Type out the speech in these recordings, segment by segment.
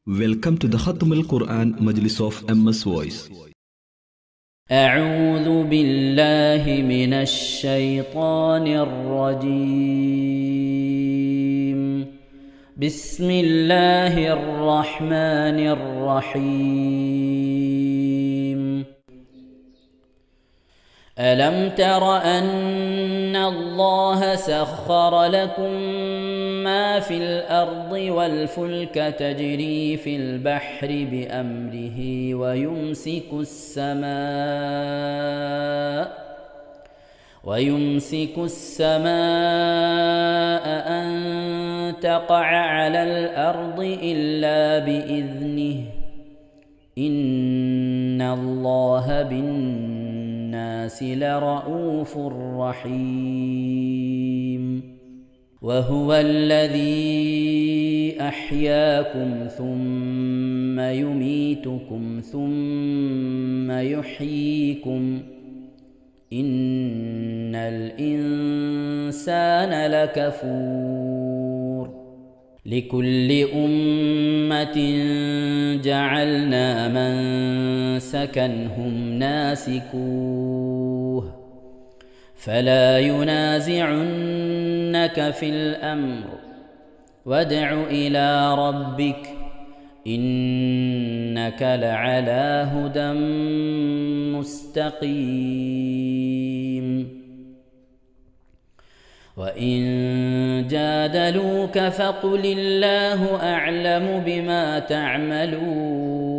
Welcome to the Khatm al-Quran Majlis of MS Voice. أعوذ بالله من الشيطان الرجيم. بسم الله الرحمن الرحيم. ألم تر أن الله سخر لكم ما في الأرض والفلك تجري في البحر بأمره ويمسك السماء أن تقع على الأرض إلا بإذنه إن الله بالناس لرؤوف رحيم. وهو الذي أحياكم ثم يميتكم ثم يحييكم إن الإنسان لكفور. لكل أمة جعلنا منسكا هم ناسكوه فلا ينازعنك في الأمر وادع إلى ربك إنك لعلى هدى مستقيم. وإن جادلوك فقل الله أعلم بما تعملون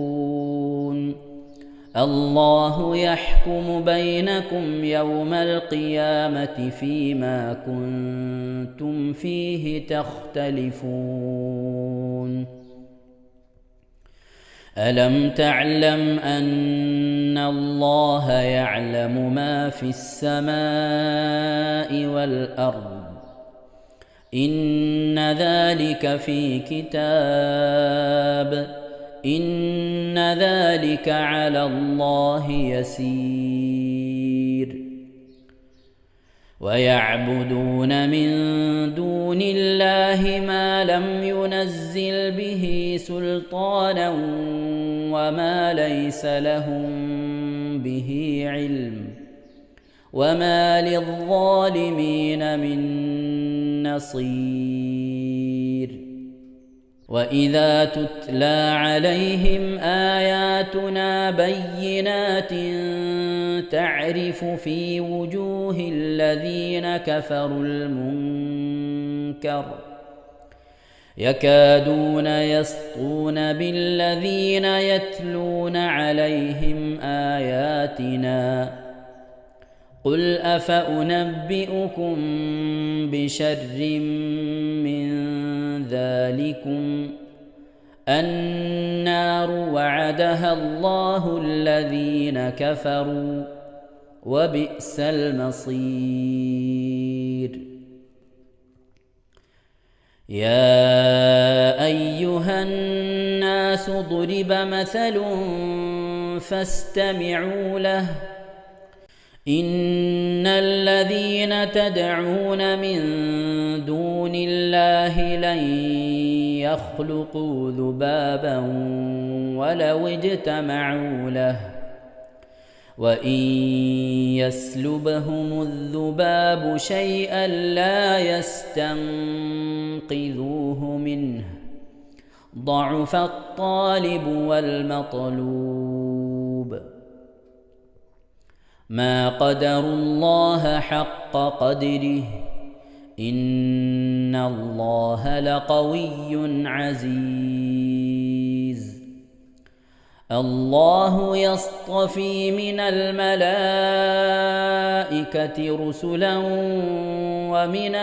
الله يحكم بينكم يوم القيامة فيما كنتم فيه تختلفون. ألم تعلم أن الله يعلم ما في السماء والأرض إن ذلك في كتاب إن ذلك على الله يسير. ويعبدون من دون الله ما لم ينزل به سلطانا وما ليس لهم به علم وما للظالمين من نصير. وإذا تتلى عليهم آياتنا بينات تعرف في وجوه الذين كفروا المنكر يكادون يسطون بالذين يتلون عليهم آياتنا قل أفأنبئكم بشر من ذلكم النار وعدها الله الذين كفروا وبئس المصير. يا أيها الناس ضرب مثل فاستمعوا له إن الذين تدعون من دون الله لن يخلقوا ذبابا ولو اجتمعوا له وإن يسلبهم الذباب شيئا لا يستنقذوه منه ضعف الطالب والمطلوب. ما قدروا الله حق قدره إن الله لقوي عزيز. الله يصطفي من الملائكة رسلا ومن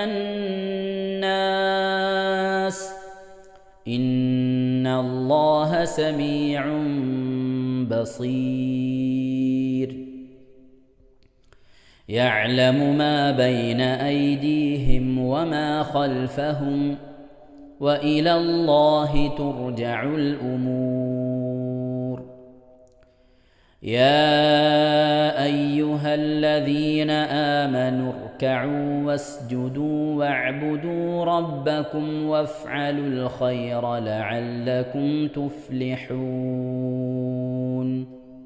الناس إن الله سميع بصير. يعلم ما بين أيديهم وما خلفهم وإلى الله ترجع الأمور. يا أيها الذين آمنوا اركعوا واسجدوا واعبدوا ربكم وافعلوا الخير لعلكم تفلحون.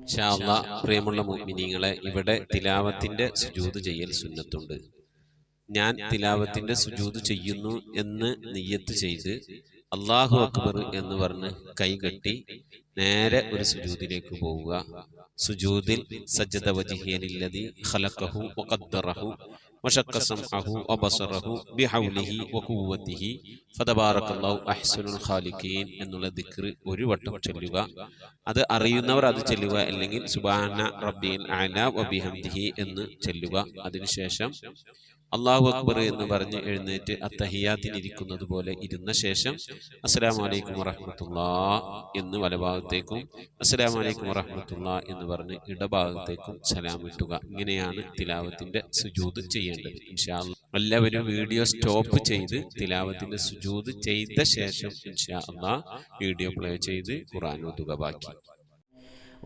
ഇൻഷാ അല്ലാഹ് പ്രിയമുള്ള മുഅ്മിനീങ്ങളെ, ഇവിടെ തിലാവത്തിന്റെ സുജൂദ് ചെയ്യൽ സുന്നത്തുണ്ട്. ഞാൻ തിലാവത്തിന്റെ സുജൂദ് ചെയ്യുന്നു എന്ന് നിയ്യത്ത് ചെയ്ത് അല്ലാഹു അക്ബർ എന്ന് പറഞ്ഞ് കൈകെട്ടി നേരെ ഒരു സുജൂദിലേക്ക് പോവുക. സുജൂദിൽ സജ്ജദ വജ്ഹിയ ലില്ലദി ഖലഖഹു വഖദ്ദറഹു വശക്ക സമഅഹു വബസറഹു ബിഹൗലിഹി വഖുവ്വതിഹി ഫതബാറകല്ലാഹു അഹ്സനുൽ ഖാലിഖീൻ എന്നുള്ള ദിക്ർ ഒരു വട്ടം ചൊല്ലുക. അത് അറിയുന്നവർ അത് ചൊല്ലുക, അല്ലെങ്കിൽ സുബ്ഹാന റബ്ബിൽ അഅല വബിഹംദിഹി എന്ന് ചൊല്ലുക. അതിനുശേഷം അല്ലാഹു അക്ബർ എന്ന് പറഞ്ഞ് എഴുന്നേറ്റ് അത്തഹിയാത്തിനിരിക്കുന്നത് പോലെ ഇരുന്ന ശേഷം അസ്സലാമു അലൈക്കും വറഹ്മത്തുള്ളാഹി എന്ന് വലഭാഗത്തേക്കും അസ്സലാമു അലൈക്കും വറഹ്മത്തുള്ളാഹി എന്ന് പറഞ്ഞ് ഇടഭാഗത്തേക്കും സലാം ഇട്ടുക. ഇങ്ങനെയാണ് തിലാവത്തിന്റെ സുജൂദ് ചെയ്യേണ്ടത്. ഇൻഷാ അല്ലാഹ് എല്ലാവരും വീഡിയോ സ്റ്റോപ്പ് ചെയ്ത് തിലാവത്തിന്റെ സുജൂദ് ചെയ്ത ശേഷം ഇൻഷാ അല്ലാഹ് വീഡിയോ പ്ലേ ചെയ്ത് ഖുർആൻ ഓതുക. ബാക്കി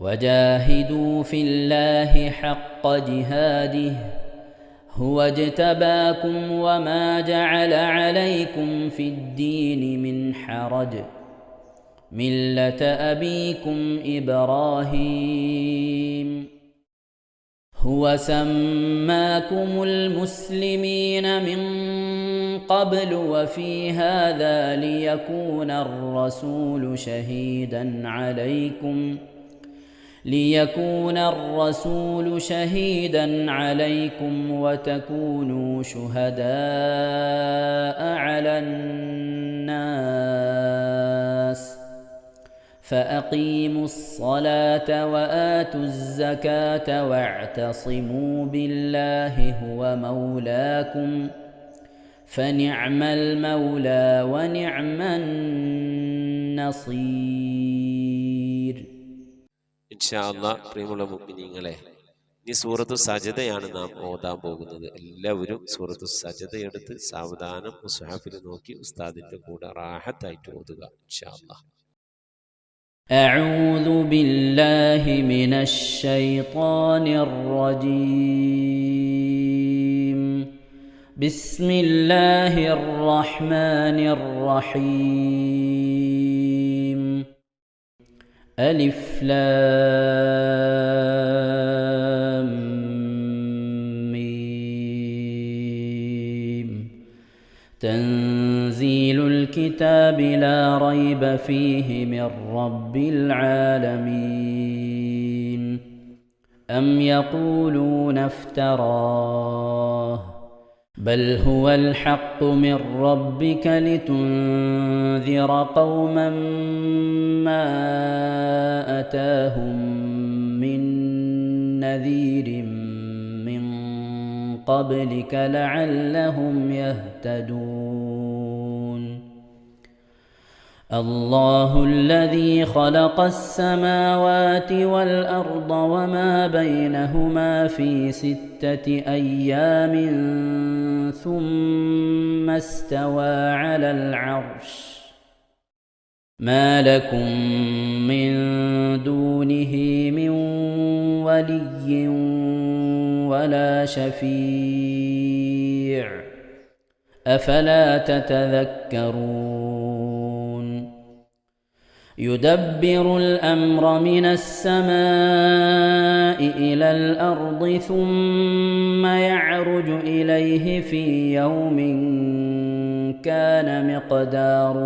വജാഹിദൂ ഫില്ലാഹി ഹഖ്ഖ ജിഹാദിഹി هو اجتباكم وما جعل عليكم في الدين من حرج ملة أبيكم إبراهيم هو سماكم المسلمين من قبل وفي هذا ليكون الرسول شهيدا عليكم وتكونوا شهداء على الناس فأقيموا الصلاة وآتوا الزكاة واعتصموا بالله هو مولاكم فنعم المولى ونعم النصير. ഇൻഷാ അല്ലാഹ് പ്രിയമുള്ള മുഅ്മിനീങ്ങളെ, ഇനി സൂറത്തു സജദയാണ് നാം ഓതാൻ പോകുന്നത്. എല്ലാവരും സൂറത്തു സജദ എടുത്ത് സാവധാനം മുസ്ഹഫിൽ നോക്കി ഉസ്താദിന്റെ കൂടെ റാഹത്തായിട്ട് ഓതുക. ഇൻഷാ അല്ലാഹ്. أعوذ بالله من الشيطان الرجيم. بسم الله الرحمن الرحيم. ألف لام ميم. تنزيل الكتاب لا ريب فيه من رب العالمين. أم يقولون افتراه بل هو الحق من ربك لتنذر قوما ما أتاهم من نذير من قبلك لعلهم يهتدون. الله الذي خلق السماوات والأرض وما بينهما في 6 أيام ثم استوى على العرش ما لكم من دونه من ولي ولا شفيع أفلا تتذكرون. يدبر الأمر من السماء إلى الأرض ثم يعرج إليه في يوم كان مقداره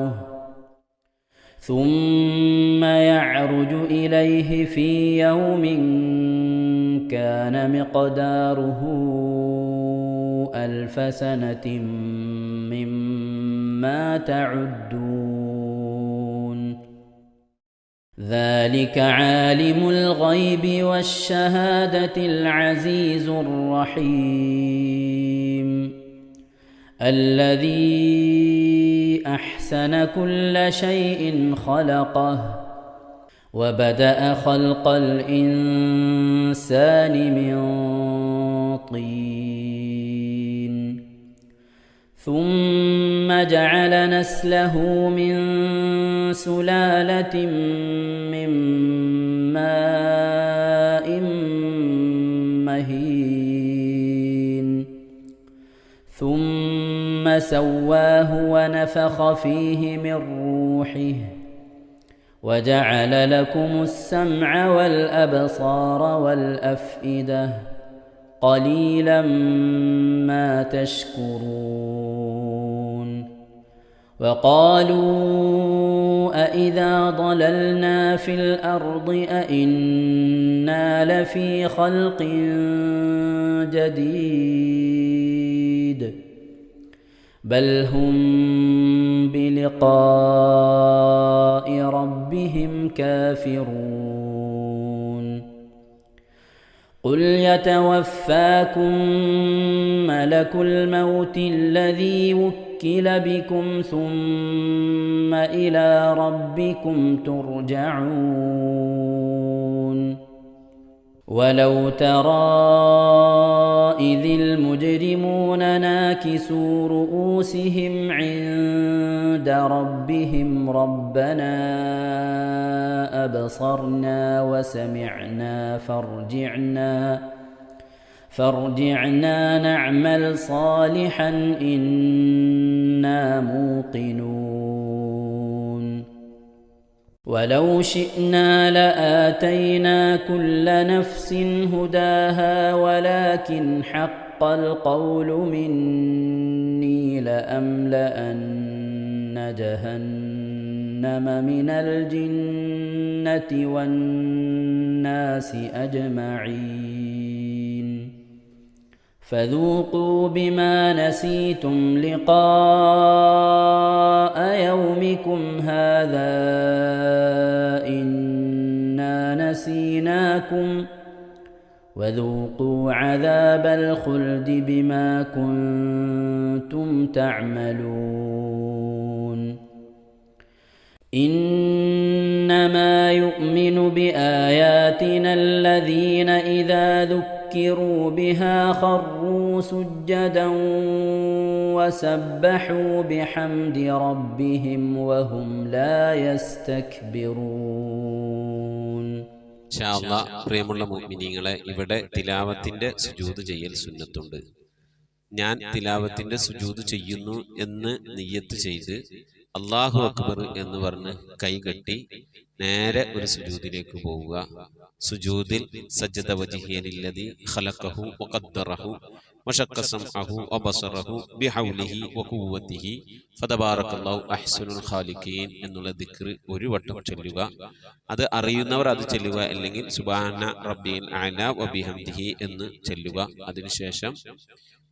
1000 سنة مما تعدون. ذلك عالم الغيب والشهادة العزيز الرحيم الذي أحسن كل شيء خلقه وبدأ خلق الإنسان من طين ثم جعل نسله من سلالة من ماء مهين سواه ونفخ فيه من روحه وجعل لكم السمع والأبصار والأفئدة قليلا ما تشكرون وقالوا أإذا ضللنا في الأرض أإنا لفي خلق جديد بل هم بلقاء ربهم كافرون قل يتوفاكم ملك الموت الذي وكل بكم ثم إلى ربكم ترجعون ولو ترى إذ المجرمون ناكسوا رؤوسهم عند ربهم ربنا أبصرنا وسمعنا فارجعنا نعمل صالحا إنا موقنون ولو شئنا لآتينا كل نفس هداها ولكن حق القول مني لأملأن جهنم من الجنة والناس أجمعين فذوقوا بما نسيتم لقاء يومكم هذا إنا نسيناكم وذوقوا عذاب الخلد بما كنتم تعملون إنما يؤمن بآياتنا الذين إذا ذكروا بها خروا سجدا وسبحوا بحمد ربهم وهم لا يستكبرون. ഇൻഷാ അല്ലാഹ് പ്രിയമുള്ള മുഅ്മിനീങ്ങളെ, ഇവിടെ തിലാവത്തിന്റെ സുജൂദ് ചെയ്യൽ സുന്നത്തുണ്ട്. ഞാൻ തിലാവത്തിന്റെ സുജൂദ് ചെയ്യുന്നു എന്ന് നിയ്യത്ത് ചെയ്ത് അല്ലാഹു അക്ബർ എന്ന് പറഞ്ഞ് കൈകെട്ടി നേരെ ഒരു സുജൂദിലേക്ക് പോവുക. സുജൂദിൽ സജ്ജദ വജ്ഹിയ ലില്ലദി ഖലഖഹു വഖദ്ദറഹു വശഖ്ഖ സമഅഹു വബസറഹു ബിഹൗലിഹി വഖുവ്വതിഹി ഫതബാറകല്ലാഹു അഹ്സനുൽ ഖാലിഖീൻ എന്നുള്ള ദിക്ർ ഒരു വട്ടം ചൊല്ലുക. അത് അറിയുന്നവർ അത് ചൊല്ലുക, അല്ലെങ്കിൽ സുബ്ഹാന റബ്ബിൽ അഅല വബിഹംദിഹി എന്ന് ചൊല്ലുക. അതിനുശേഷം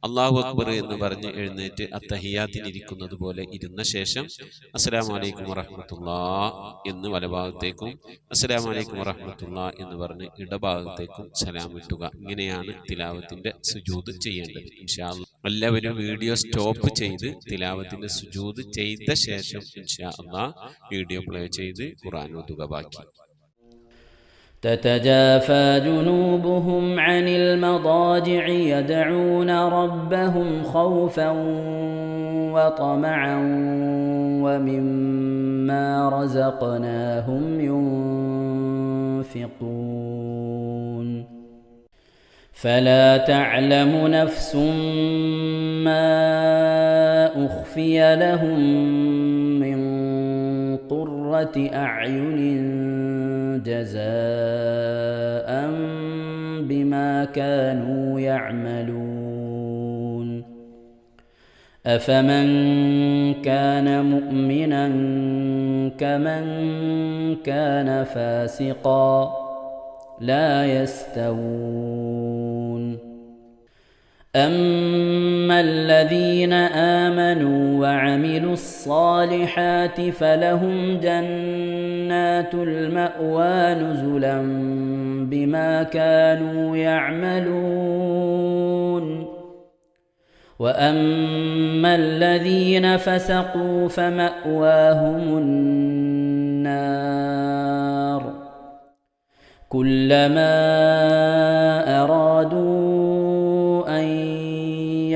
അല്ലാഹു അക്ബർ എന്ന് പറഞ്ഞ് എഴുന്നേറ്റ് അത്തഹിയാത്തിനിരിക്കുന്നത് പോലെ ഇരുന്ന ശേഷം അസ്സലാമു അലൈക്കും വറഹ്മത്തുള്ളാഹ് എന്ന് വലഭാഗത്തേക്കും അസ്സലാമു അലൈക്കും വറഹ്മത്തുള്ളാഹ് എന്ന് പറഞ്ഞ് ഇടഭാഗത്തേക്കും സലാം ഇട്ടുക. ഇങ്ങനെയാണ് തിലാവത്തിന്റെ സുജൂദ് ചെയ്യേണ്ടത്. ഇൻഷാ അല്ലാഹ് എല്ലാവരും വീഡിയോ സ്റ്റോപ്പ് ചെയ്ത് തിലാവത്തിന്റെ സുജൂദ് ചെയ്ത ശേഷം ഇൻഷാ അല്ലാഹ് വീഡിയോ പ്ലേ ചെയ്ത് ഖുർആൻ ഓതുക. ബാക്കി تتجافى جنوبهم عن المضاجع يدعون ربهم خوفا وطمعا ومما رزقناهم ينفقون فلا تعلم نفس ما أخفي لهم من قرة أعين جزاء بما كانوا يعملون أفمن كان مؤمنا كمن كان فاسقا لا يستوون أما الذين آمنوا وعملوا الصالحات فلهم جنات المأوى نزلا بما كانوا يعملون وأما الذين فسقوا فمأواهم النار كلما أرادوا أن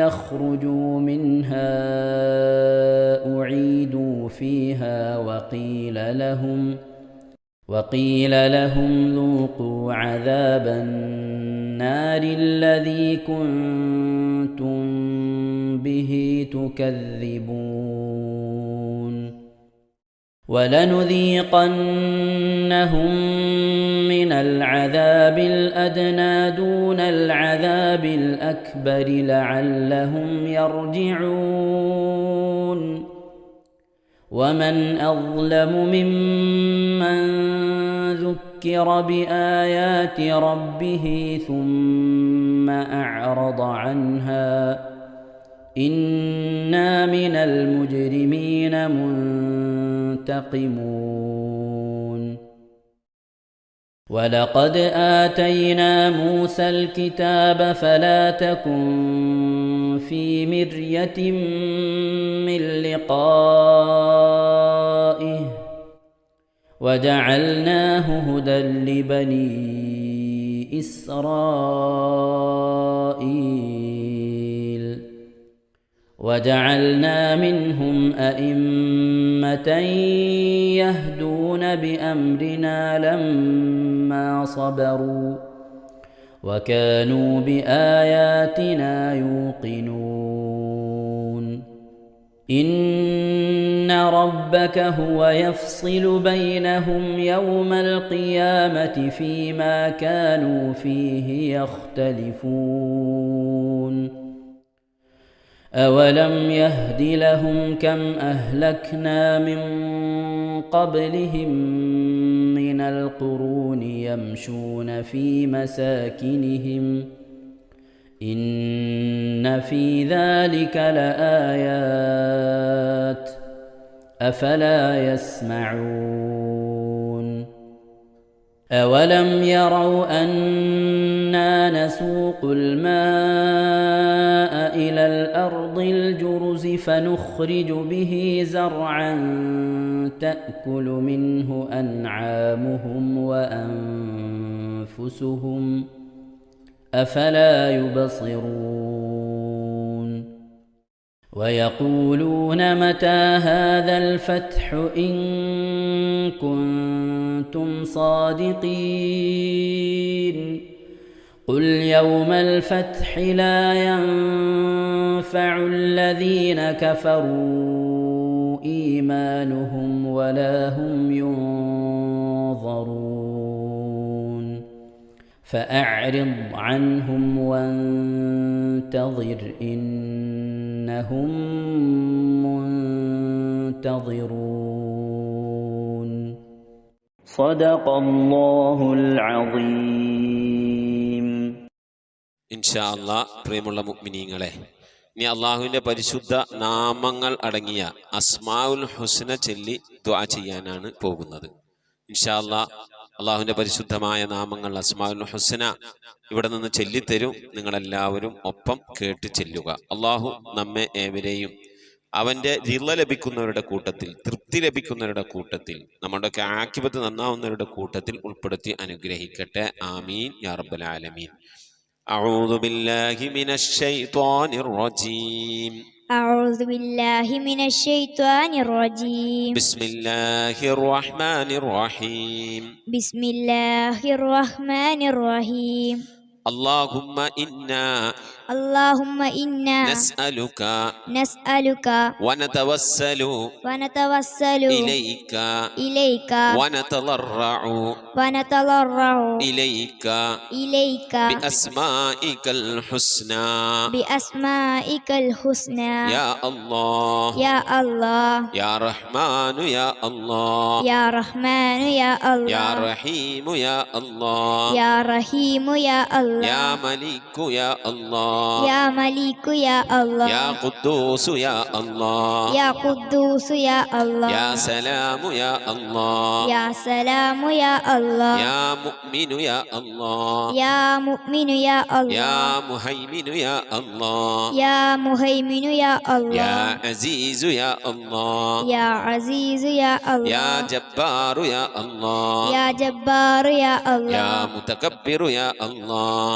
يخرجوا منها أعيدوا فيها وقيل لهم ذوقوا عذاب النار الذي كنتم به تكذبون ولنذيقنهم من العذاب الأدنى دون العذاب الأكبر لعلهم يرجعون ومن أظلم ممن ذكر بآيات ربه ثم أعرض عنها إنا من المجرمين منتقمون ولقد آتينا موسى الكتاب فلا تكن في مرية من لقائه وجعلناه هدى لبني إسرائيل وجعلنا منهم أئمة يهدون بأمرنا لما صبروا وكانوا بآياتنا يوقنون إن ربك هو يفصل بينهم يوم القيامة فيما كانوا فيه يختلفون أولم يهد لهم كم أهلكنا من قبلهم من القرون يمشون في مساكنهم إن في ذلك لآيات أفلا يسمعون أولم يروا أنا نسوق الماء إلى الأرض الجرز فنخرج به زرعا تأكل منه أنعامهم وأنفسهم أفلا يبصرون ويقولون متى هذا الفتح إن كنتم صادقين قل يوم الفتح لا ينفع الذين كفروا إيمانهم ولا هم ينظرون فأعرض عنهم وانتظر إنهم منتظرون صدق الله العظيم. ഇൻഷാ അല്ലാഹ് പ്രിയമുള്ള മുഅ്മിനീങ്ങളെ, ഇനി അള്ളാഹുവിൻ്റെ പരിശുദ്ധ നാമങ്ങൾ അടങ്ങിയ അസ്മാഉൽ ഹുസ്ന ചൊല്ലി ദുആ ചെയ്യാനാണ് പോകുന്നത്. ഇൻഷാ അല്ലാഹ് അള്ളാഹുവിൻ്റെ പരിശുദ്ധമായ നാമങ്ങൾ അസ്മാഉൽ ഹുസ്ന ഇവിടെ നിന്ന് ചൊല്ലിത്തരും. നിങ്ങളെല്ലാവരും ഒപ്പം കേട്ട് ചെല്ലുക. അള്ളാഹു നമ്മെ ഏവരെയും അവൻ്റെ റിള ലഭിക്കുന്നവരുടെ കൂട്ടത്തിൽ, തൃപ്തി ലഭിക്കുന്നവരുടെ കൂട്ടത്തിൽ, നമ്മുടെയൊക്കെ ആഖിബത്ത് നന്നാവുന്നവരുടെ കൂട്ടത്തിൽ ഉൾപ്പെടുത്തി അനുഗ്രഹിക്കട്ടെ. ആമീൻ യാ റബ്ബൽ ആലമീൻ. أعوذ بالله من الشيطان الرجيم. أعوذ بالله من الشيطان الرجيم. بسم الله الرحمن الرحيم. بسم الله الرحمن الرحيم. اللهم إنا نسألك ونتوسل إليك ونتضرع إليك بأسمائك الحسنى يا الله يا رحمن يا الله يا رحيم يا الله يا ملك يا الله يا قدوس يا الله يا سلام يا الله يا مؤمن يا الله يا مهيمن يا الله يا عزيز يا الله يا جبار يا الله يا متكبر يا الله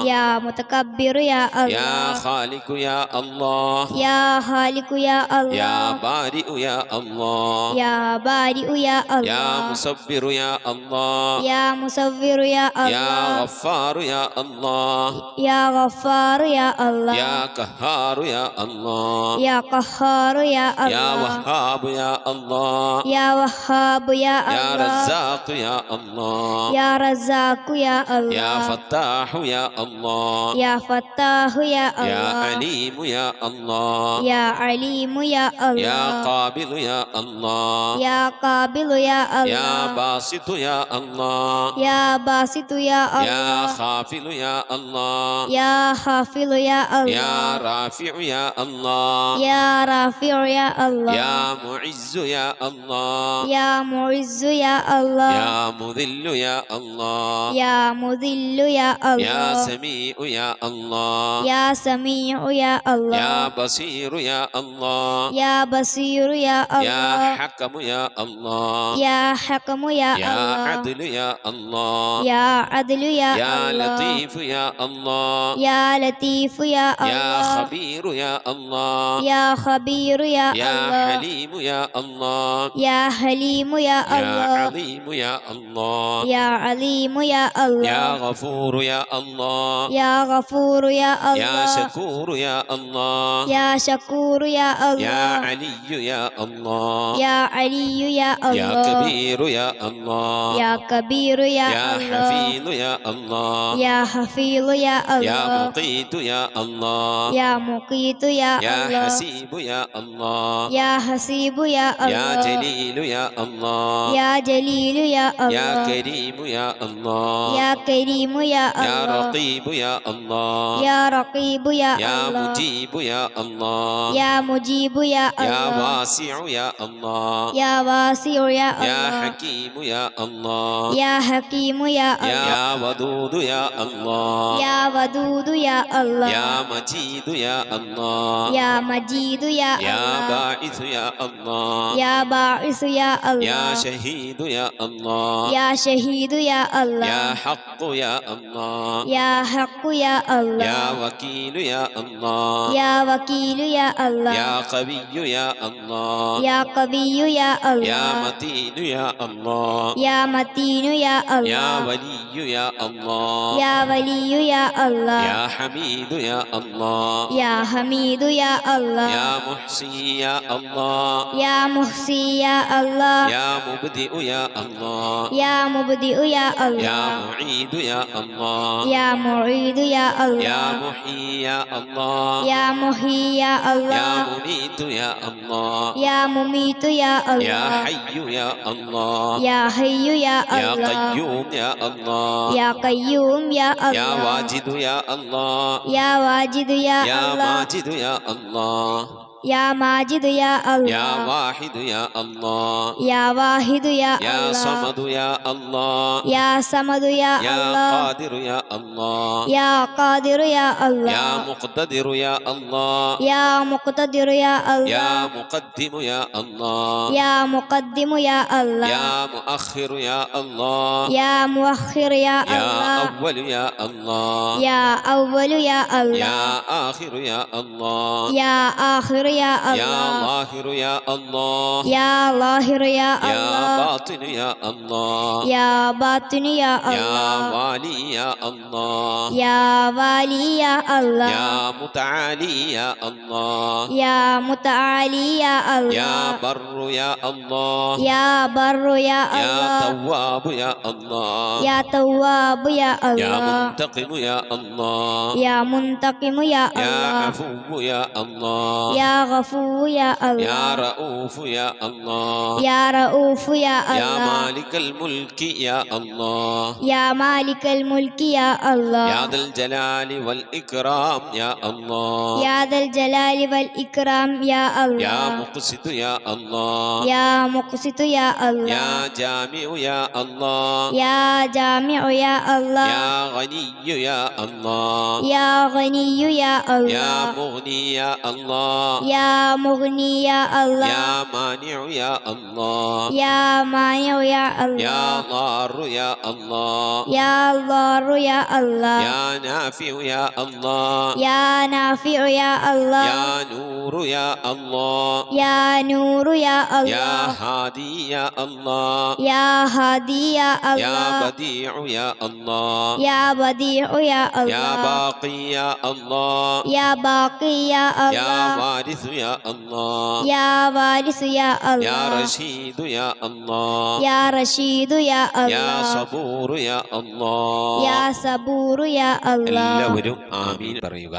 يا يا خالق يا الله يا خالق يا الله يا بارئ يا الله يا بارئ يا الله يا مصبر يا الله يا مصور يا الله يا غفار يا الله يا غفار يا الله يا قهار يا الله يا قهار يا الله يا وهاب يا الله يا وهاب يا يا الله رزاق يا الله يا رزاق يا الله يا فتاح يا الله يا فتاح يا يا الله عليم يا الله يا عليم يا الله يا قابل يا الله يا قابل يا الله يا باسط يا الله يا باسط يا يا الله خافل يا الله يا خافض يا الله يا رافع يا الله يا رافع يا الله يا معز يا الله يا معز يا الله يا مذل يا الله يا مذل يا الله يا سميع يا الله يا سميع يا الله يا بصير يا الله يا بصير يا يا الله حكم يا الله يا حكم يا يا الله عدل يا الله يا عدل يا يا الله لطيف يا الله يا لطيف يا يا الله خبير يا الله يا خبير يا يا الله حليم يا الله يا حليم يا يا الله عظيم يا الله يا عليم يا يا الله غفور يا الله يا غفور يا يا الله شكور يا الله يا شكور يا يا الله علي يا الله يا علي يا يا الله كبير يا الله يا كبير يا يا الله حفيظ يا الله يا حفيظ يا يا الله مقيت يا الله يا مقيت يا يا الله حسيب يا الله يا حسيب يا يا الله جليل يا الله يا جليل يا يا الله كريم يا الله يا كريم يا يا الله رقيب يا الله يا رقيب يا يا الله مجيب يا الله يا مجيب يا يا الله واسع يا الله يا واسع يا يا الله حكيم يا الله يا حكيم يا الله يا ودود يا الله يا ودود يا الله يا مجيد يا الله يا مجيد يا يا الله باعث يا الله يا باعث يا الله يا شهيد يا الله يا شهيد يا الله يا حق يا الله يا حق يا الله يا وكيل يا الله يا وكيل يا الله يا قوي يا الله يا قوي يا الله يا متين يا الله يا متين يا الله يا ولي يا الله يا ولي يا الله يا حميد يا الله يا حميد يا الله يا محصي يا الله يا محصي يا الله يا مبدئ يا الله يا مبدئ يا يا الله معيد يا الله يا معيد يا يا الله محيي يا الله يا محيي يا يا الله مميت يا الله يا مميت يا يا الله حي يا الله يا حي يا يا الله قيوم يا الله يا قيوم يا يا الله واجد يا الله يا واجد يا يا الله ماجد يا الله يا ماجد يا يا الله واحد يا الله يا واحد يا يا الله صمد يا الله يا صمد يا يا الله قادر يا الله يا قادر يا يا الله مقتدر يا الله يا مقتدر يا يا الله مقدم يا الله يا مقدم يا الله يا مؤخر يا الله يا مؤخر يا يا الله أول يا الله يا أول يا يا الله آخر يا الله يا آخر يا يا الله ظاهر يا الله يا ظاهر يا يا الله باطن يا الله يا باطن يا يا الله والي يا الله يا والي يا الله يا متعالي يا الله يا متعالي يا يا الله بر يا الله يا بر يا يا الله تواب يا الله يا تواب يا يا الله منتقم يا الله يا منتقم يا يا الله عفو يا الله يا غفور يا يا الله رؤوف يا الله يا رؤوف يا يا الله مالك الملك يا الله يا مالك الملك يا الله يا ذا الجلال والإكرام يا الله يا ذا الجلال والإكرام يا يا الله مقسط يا الله يا مقسط يا الله يا جامع يا الله يا جامع يا الله يا غني يا الله يا غني يا يا الله مغني يا الله يا مغني يا الله يا مانع يا الله يا مانع يا يا الله ضار يا الله يا ضار يا الله يا نافع يا الله يا نافع يا الله يا نور يا الله يا نور يا يا الله هادي يا الله يا هادي يا يا الله بديع يا الله يا بديع يا يا الله باقي يا الله يا باقي يا يا الله وارث يا الله يا وارث يا يا الله رشيد يا الله يا رشيد يا يا الله صبور يا الله يا صبور يا الله എല്ലാവരും ആമീൻ പറയുക.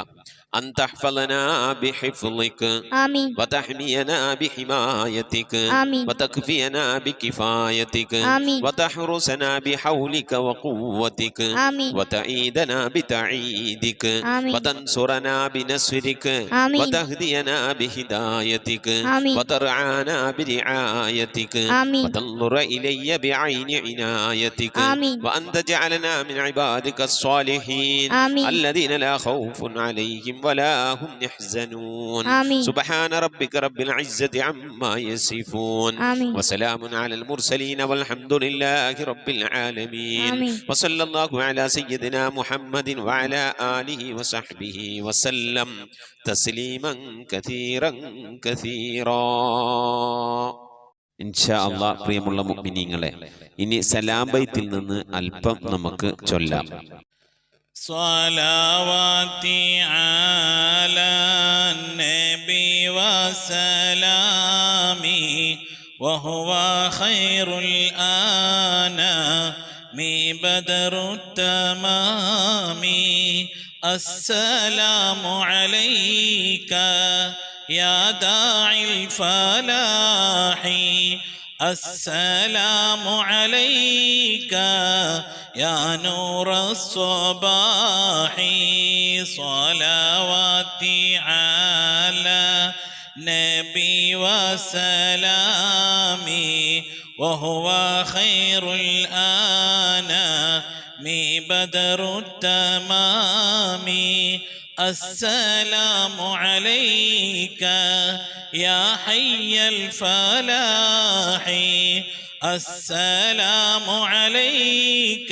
أن تحفظنا بحفظك آمين وتحمينا بحمايتك آمين وتكفينا بكفايتك آمين وتحرسنا بحولك وقوتك آمين وتعيدنا بتعيدك آمين وتنصرنا بنصرك آمين وتهدينا بهدايتك آمين وترعانا برعايتك آمين وتنظر إلي بعين عنايتك آمين وأن تجعلنا من عبادك الصالحين آمين الذين لا خوف عليهم ولا هم يحزنون آمين سبحان ربك رب العزة عما يصفون آمين وسلام على المرسلين والحمد لله رب العالمين آمين وصلى الله على سيدنا محمد وعلى آله وصحبه وسلم تسليما كثيرا كثيرا. ഇൻഷാ അല്ലാഹ് പ്രിയമുള്ള മുഅ്മിനീങ്ങളെ, ഇനി സലാം ബൈത്തിൽ നിന്ന് അല്പം നമുക്ക് ചൊല്ലാം. صلواتي على النبي وسلامي وهو خير الأنام بدر التمام. السلام عليك يا داعي الفلاح السلام عليك يا نور الصباح. صلواتي على نبي وسلامي وهو خير الأنام بدر التمام. السلام عليك يا حي الفلاح السلام عليك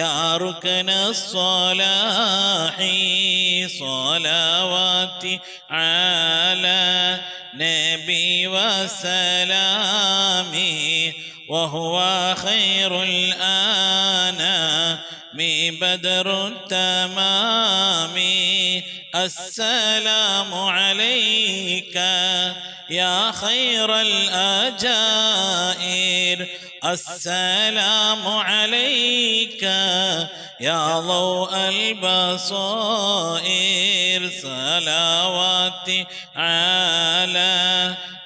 يا ركن الصلاح. صلواتي على نبي وسلامي وهو خير الأنام بدر التمام. السلام عليك يا خير الأجائر السلام عليك يا ضوء البصائر. صلواتي على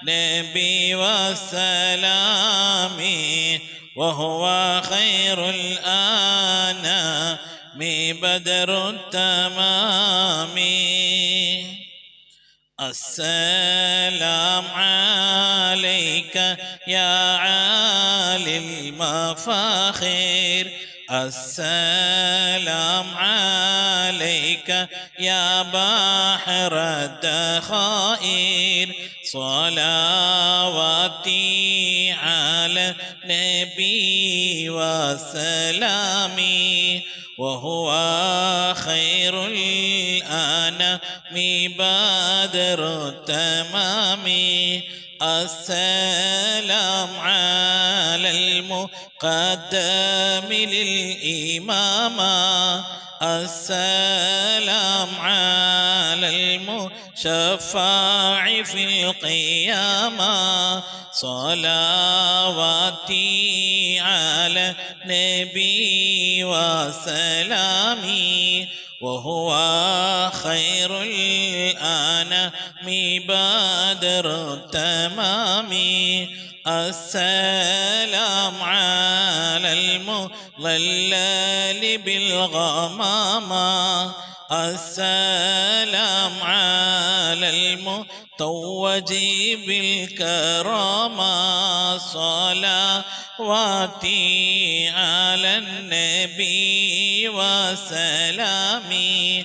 نبي وسلامي وهو خير الأنام بدر التمام. السلام عليك يا عالي المفاخر السلام عليك يا بحر الدخائر. صلواتي على النبي وسلامي وهو خير الأنام بدر التمام. السلام على المقدم للإمامة السلام على المشفع في القيامة. صلواتي على النبي وسلامي وهو خير الأنام بدر التمام. السلام على المضلل بالغمامة السلام على المتوج بالكرامة. صلواتي على النبي وسلامي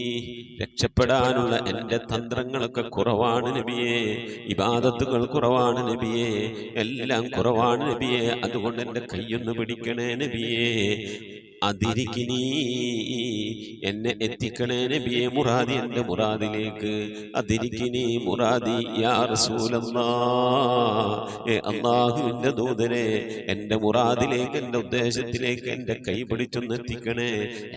രക്ഷപ്പെടാനുള്ള എൻ്റെ തന്ത്രങ്ങളൊക്കെ കുറവാണ് നബിയെ, ഇബാദത്തുകൾ കുറവാണ് നബിയെ, എല്ലാം കുറവാണ് നബിയെ. അതുകൊണ്ട് എൻ്റെ കൈയൊന്ന് പിടിക്കണേ നബിയെ. അതിരിക്കിനി, എന്നെ എത്തിക്കണേ നബിയെ മുറാദി, എൻ്റെ മുറാദിലേക്ക്. അതിരിക്കിനി മുറാദി യാ റസൂലല്ലാഹ്, അല്ലാഹുവിൻ്റെ ദൂതനെ എൻ്റെ മുറാദിലേക്ക്, എൻ്റെ ഉദ്ദേശത്തിലേക്ക് എൻ്റെ കൈ പിടിച്ചൊന്ന് എത്തിക്കണേ.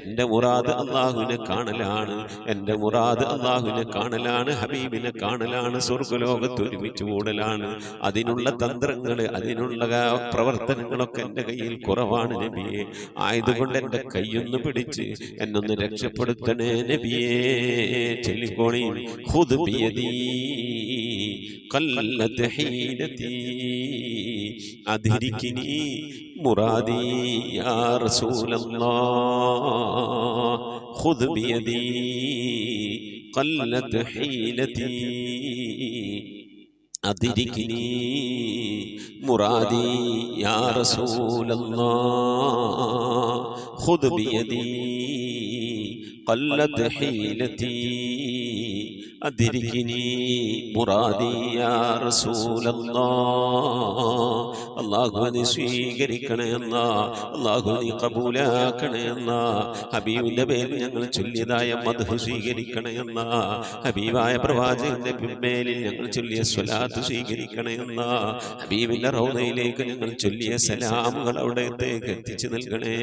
എൻ്റെ മുറാദ് അല്ലാഹുവിനെ കാണലാണ്, എൻ്റെ മുറാദ് അല്ലാഹുവിനെ കാണലാണ്, ഹബീബിനെ കാണലാണ്, സ്വർഗ്ഗലോകത്ത് ഒരുമിച്ച് കൂടലാണ്. അതിനുള്ള തന്ത്രങ്ങൾ, അതിനുള്ള പ്രവർത്തനങ്ങളൊക്കെ എൻ്റെ കയ്യിൽ കുറവാണ് നബിയെ. ആയതുകൊണ്ട് എൻ്റെ കൈയൊന്ന് പിടിച്ച് എന്നൊന്ന് രക്ഷപ്പെടുത്തണേ നബിയേ. ചൊല്ലിക്കോണി, ഖുദ് ബിയദീ ഖല്ലത് ഹീനതീ അദ്രികിനി മുറാദി യാ റസൂലല്ലാഹ്. ഖുദ് ബിയദീ ഖല്ലത് ഹീനതീ അദ്രികിനി മുറാദി യാ റസൂലല്ലാഹ്. ഖുദ് ബിയദീ ഖല്ലത് ഹീലതീ അദ്രികിനി മുറാദി യാ റസൂലല്ലാഹ്. അല്ലാഹു നീ സ്വീകരിക്കണേ അല്ലാഹ്, അല്ലാഹു നീ ഖബൂലാക്കണേ അല്ലാഹ്. ഹബീബിന്റെ പേരിൽ ഞങ്ങൾ ചൊല്ലിയതായ മദ്ഹ് സ്വീകരിക്കണേ അല്ലാഹ്. ഹബീബായ പ്രവാചകന്റെ മേലിൽ ഞങ്ങൾ ചൊല്ലിയ സ്വലാത്ത് സ്വീകരിക്കണേ അല്ലാഹ്. ഹബീബിന്റെ റൗദയിലേക്ക് ഞങ്ങൾ ചൊല്ലിയ സലാമുകൾ അവിടത്തേക്ക് എത്തിച്ചു നൽകണേ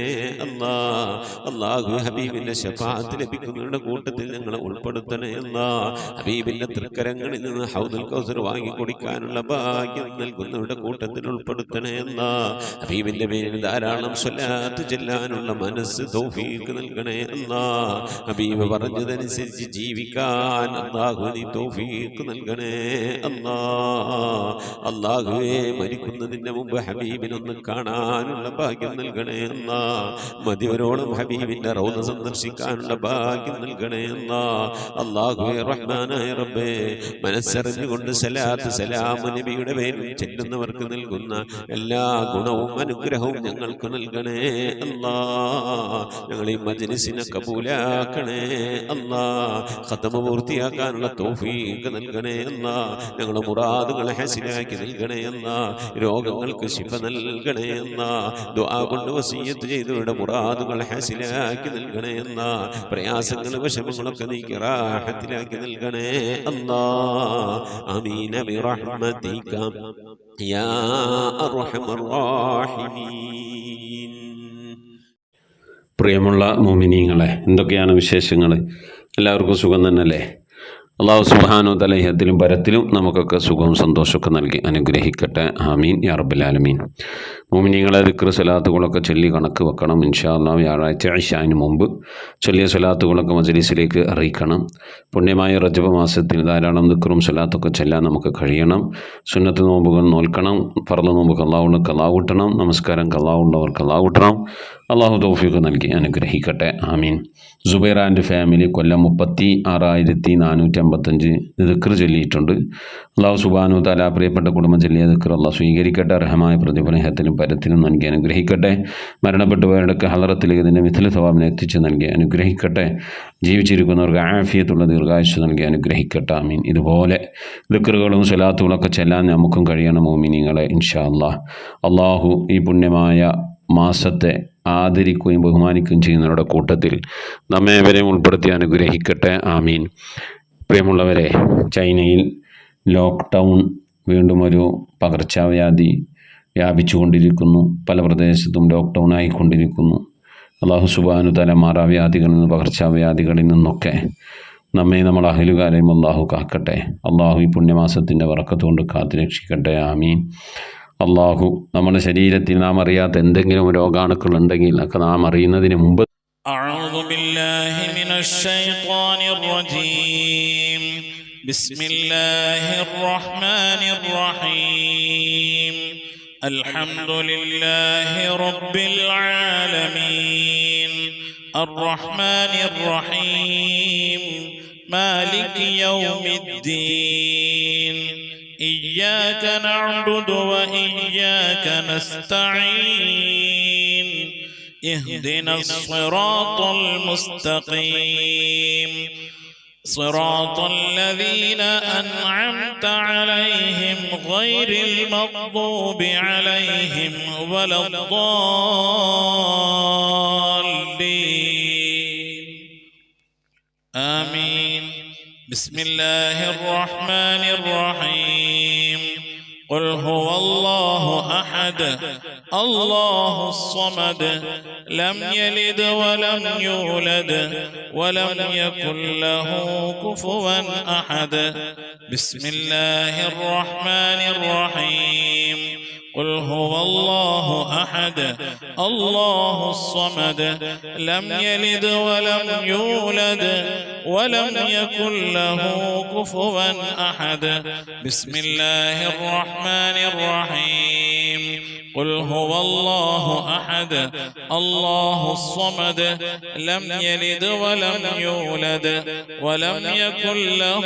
അല്ലാഹ്. അല്ലാഹു ഹബീബിന്റെ ശഫാഅത്ത് ലഭിക്കുന്നവരുടെ കൂട്ടത്തിൽ ഞങ്ങളെ ഉൾപ്പെടുത്തണേ അല്ലാഹ്. ഹബീബിന്റെ തൃക്കരങ്ങളിൽ നിന്ന് ഹൗദുൽ കൗസർ വാങ്ങി കുടിക്കാനുള്ള ഭാഗ്യം നൽകുന്നവരുടെ കൂട്ടത്തിൽ ഉൾപ്പെടുത്തണേ അല്ലാഹ്. ഹബീബിന്റെ പേരിൽ ധാരാളം സ്വലാത്ത് ചെല്ലാനുള്ള മനസ്സ് തൗഫീഖ് നൽകണേ അല്ലാഹ്. ഹബീബ് പറഞ്ഞതനുസരിച്ച് ജീവിക്കാൻ അല്ലാഹു നീ തൗഫീഖ് നൽകണേ അല്ലാഹ്. അല്ലാഹുവേ, മരിക്കുന്നതിന്റെ മുമ്പ് ഹബീബിനൊന്ന് കാണാനുള്ള ഭാഗ്യം നൽകണേ അല്ലാഹ്. മതിവരോളം ഹബീബിന്റെ റൗദ സന്ദർശിക്കാനുള്ള ഭാഗ്യം നൽകണേ അല്ലാഹ്. അല്ലാഹുവേ റഹ്മാനായ റബ്ബേ, മനസ്സറിഞ്ഞുകൊണ്ട് സലാത്ത് സലാം നബിയുടെ പേരിൽ ചെല്ലുന്നവർക്ക് നൽകുന്ന എല്ലാ ഗുണവും അനുഗ്രഹവും ഞങ്ങൾക്ക് നൽകണേ അല്ലാഹ്. ഞങ്ങൾ ഈ മജ്ലിസിനെ കബൂലാക്കണേ അല്ലാഹ്. ഖതമ പൂർത്തിയാക്കാനുള്ള തൗഫീഖ് നൽകണേ അല്ലാഹ്. ഞങ്ങളുടെ മുറാദുകളെ ഹസിലാക്കി നൽകണേ അല്ലാഹ്. രോഗങ്ങൾക്ക് ശിഫ നൽകണേ അല്ലാഹ്. ദുആ കൊണ്ട് വസിയ്യത്ത് ചെയ്തവരുടെ മുറാദുകളെ ഹസിലാക്കി നൽകണേ അല്ലാഹ്. പ്രയാസങ്ങൾ വിഷമങ്ങളൊക്കെ നീക്കി റാഹത്തിലാക്കി നൽകണേ അല്ലാഹ്. ആമീൻ ബിറഹ്മതിക യാ അർഹമർ റഹീമീൻ. പ്രിയമുള്ള മുഅ്മിനീങ്ങളെ, എന്തൊക്കെയാണ് വിശേഷങ്ങൾ? എല്ലാവർക്കും സുഖം തന്നെയല്ലേ? അല്ലാഹു സുബ്ഹാനഹു തആല ഇഹത്തിലും പരത്തിലും നമുക്കൊക്കെ സുഖവും സന്തോഷമൊക്കെ നൽകി അനുഗ്രഹിക്കട്ടെ. ആമീൻ യാ റബ്ബൽ ആലമീൻ. മുഅ്മിനീങ്ങളെ, ദിക്ർ സ്വലാത്തുകളൊക്കെ ചൊല്ലി കണക്ക് വെക്കണം. ഇൻഷാ അല്ലാഹ് വ്യാഴാഴ്ച ഇശാഇന് മുമ്പ് ചൊല്ലിയ സ്വലാത്തുകളൊക്കെ മജ്ലിസിലേക്ക് അറിയിക്കണം. പുണ്യമായ റജബ് മാസത്തിൽ ധാരാളം ദിക്റും സ്വലാത്തൊക്കെ ചെല്ലാൻ നമുക്ക് കഴിയണം. സുന്നത്ത് നോമ്പുകൾ നോൽക്കണം. ഫർള് നോമ്പ് ഖളാഉള്ളവർ ഖളാ കൂട്ടണം. നമസ്കാരം ഖളാഉള്ളവർ ഖളാ കൂട്ടണം. അല്ലാഹു തൗഫീഖ് നൽകി അനുഗ്രഹിക്കട്ടെ. ആമീൻ. സുബൈർ ആൻഡ് ഫാമിലി കൊല്ലം 36,455 ദിക്ർ ചൊല്ലിയിട്ടുണ്ട്. അല്ലാഹു സുബ്ഹാനഹു തആല പ്രിയപ്പെട്ട കുടുംബം ചൊല്ലിയ ദിക്ർ അല്ലാഹു സ്വീകരിക്കട്ടെ. റഹമായ പ്രതിഫലത്തിലും പരത്തിലും നൽകി അനുഗ്രഹിക്കട്ടെ. മരണപ്പെട്ടുപോയവരുടെ ഹളറത്തിലേക്ക് ഇതിൻ്റെ മിഥില സവാബിനെ എത്തിച്ച് നൽകി അനുഗ്രഹിക്കട്ടെ. ജീവിച്ചിരിക്കുന്നവർക്ക് ആഫിയത്തുള്ള ദീർഘായുസ്സ് നൽകി അനുഗ്രഹിക്കട്ടെ. ആമീൻ. ഇതുപോലെ ദിക്റുകളും സ്വലാത്തുകളൊക്കെ ചെല്ലാൻ നമുക്കും കഴിയണം മുഅ്മിനീങ്ങളെ, ഇൻഷാ അല്ലാഹ്. അല്ലാഹു ഈ പുണ്യമായ മാസത്തെ ആദരിക്കുകയും ബഹുമാനിക്കുകയും ചെയ്യുന്നവരുടെ കൂട്ടത്തിൽ നമ്മേവരെയും ഉൾപ്പെടുത്തി അനുഗ്രഹിക്കട്ടെ. ആമീൻ. പ്രിയമുള്ളവരെ, ചൈനയിൽ ലോക്ക്ഡൗൺ വീണ്ടും ഒരു പകർച്ചവ്യാധി വ്യാപിച്ചുകൊണ്ടിരിക്കുന്നു. പല പ്രദേശത്തും ലോക്ക്ഡൗൺ ആയിക്കൊണ്ടിരിക്കുന്നു. അല്ലാഹു സുബ്ഹാനഹു തആല മാറാവ്യാധികളിൽ നിന്ന്, പകർച്ചവ്യാധികളിൽ നിന്നൊക്കെ നമ്മെ നമ്മൾ അഹലുകാരെയും അല്ലാഹു കാക്കട്ടെ. അല്ലാഹു ഈ പുണ്യമാസത്തിൻ്റെ ബറക്കത്ത് കൊണ്ട് കാത്തുരക്ഷിക്കട്ടെ. ആമീൻ. അല്ലാഹു നമ്മുടെ ശരീരത്തിൽ നാം അറിയാത്ത എന്തെങ്കിലും രോഗാണുക്കൾ ഉണ്ടെങ്കിൽ ഒക്കെ നാം അറിയുന്നതിന് മുമ്പ് أعوذ بالله من الشيطان الرجيم. بسم الله الرحمن الرحيم. الحمد لله رب العالمين الرحمن الرحيم مالك يوم الدين إياك نعبد وإياك نستعين اهدنا الصراط المستقيم صراط الذين أنعمت عليهم غير المغضوب عليهم ولا الضالين آمين. بسم الله الرحمن الرحيم. قل هو الله أحد الله الصمد لم يلد ولم يولد ولم يكن له كفوا أحد. بسم الله الرحمن الرحيم. قل هو الله أحد الله الصمد لم يلد ولم يولد ولم يكن له كفوا أحد. بسم الله الرحمن الرحيم. قل هو الله أحد الله الصمد لم يلد ولم يولد ولم يكن له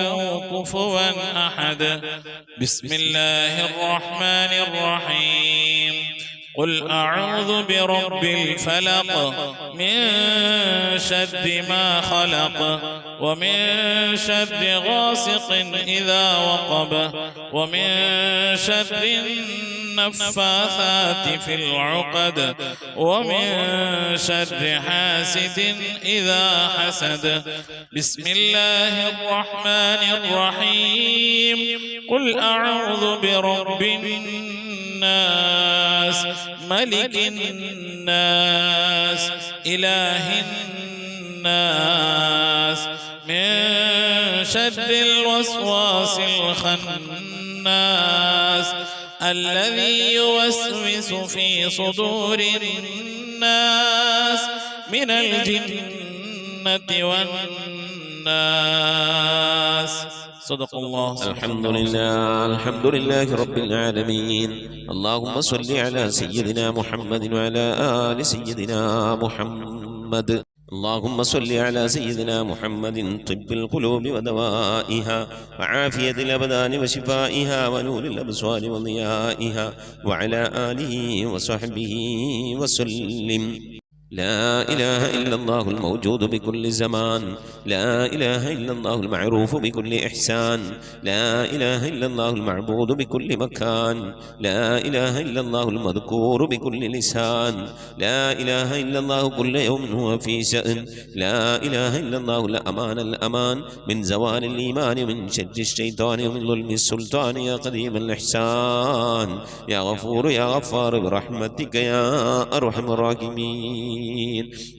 كفوا أحد. بسم الله الرحمن الرحيم. قل أعوذ برب الفلق من شر ما خلق ومن شر غاسق إذا وقب ومن شر النفاثات في العقد ومن شر حاسد إذا حسد. بسم الله الرحمن الرحيم. قل أعوذ برب الناس ملك الناس إله الناس من شر الوسواس الخناس الذي يوسوس في صدور الناس من الجنة والناس. صدق الله. الحمد لله رب العالمين. اللهم صل على سيدنا محمد وعلى آل سيدنا محمد. اللهم صل على سيدنا محمد طب القلوب ودوائها وعافية الأبدان وشفائها ونور الأبصار وضيائها وعلى آله وصحبه وسلم. لا إله إلا الله الموجود بكل زمان. لا إله إلا الله المعروف بكل إحسان. لا إله إلا الله المعبود بكل مكان. لا إله إلا الله المذكور بكل لسان. لا إله إلا الله كل يوم هو في شأن. لا إله إلا الله الأمان الأمان من زوال الإيمان من شر الشيطان ومن ظلم السلطان. يا قديم الإحسان يا غفور يا غفار برحمتك يا أرحم الراحمين.